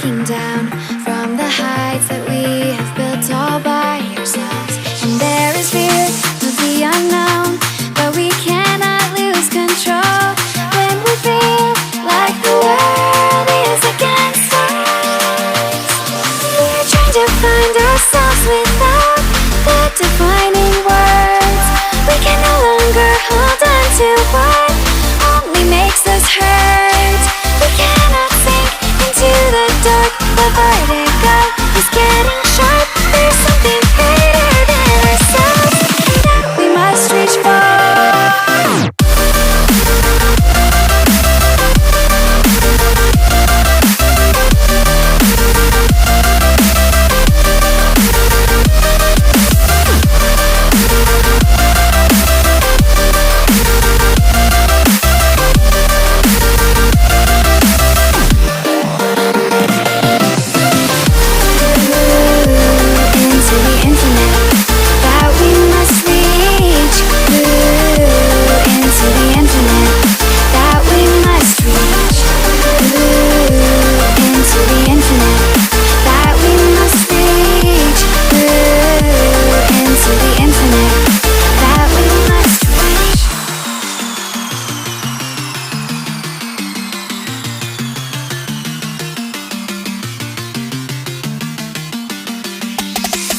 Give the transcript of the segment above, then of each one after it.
looking down from the heights that we have built all by ourselves. And there is fear of the unknown, but we cannot lose control when we feel like the world is against us. We're trying to find ourselves without the defining words. We can no longer hold on to what only makes us hurt. We cannot sink into the dark. The vertigo is getting sharp. There's something greater than ourselves that we must reach for.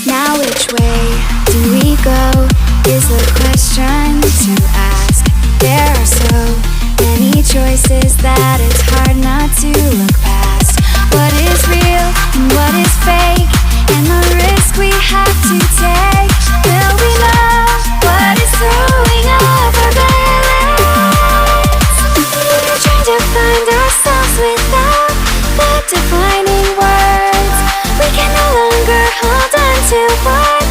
Now which way do we go is the question to ask. There are so many choices that it's hard not to look past. What is real and what is fake, and the risk we have to take. Will we know what is throwing off our balance? We're trying to find ourselves without the defining words. We can no longer hold on to what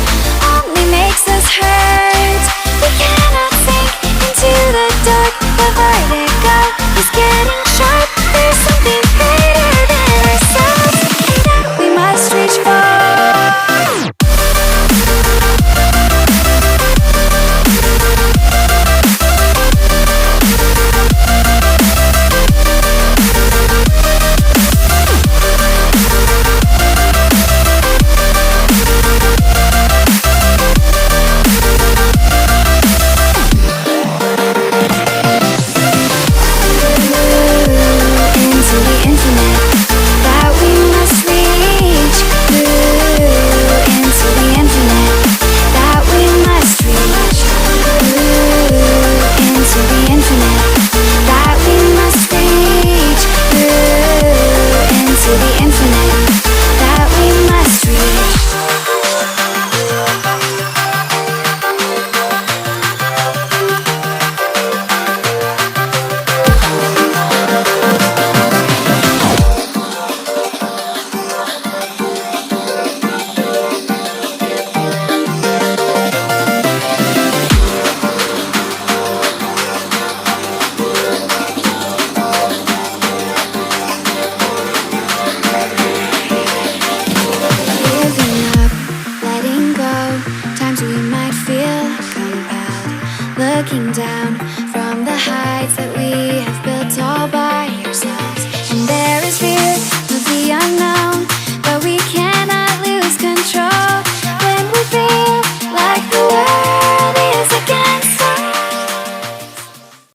only makes us hurt. We cannot sink into the dark. The vertigo is getting sharp. There's something greater than ourselves that we must reach for. Looking down from the heights that we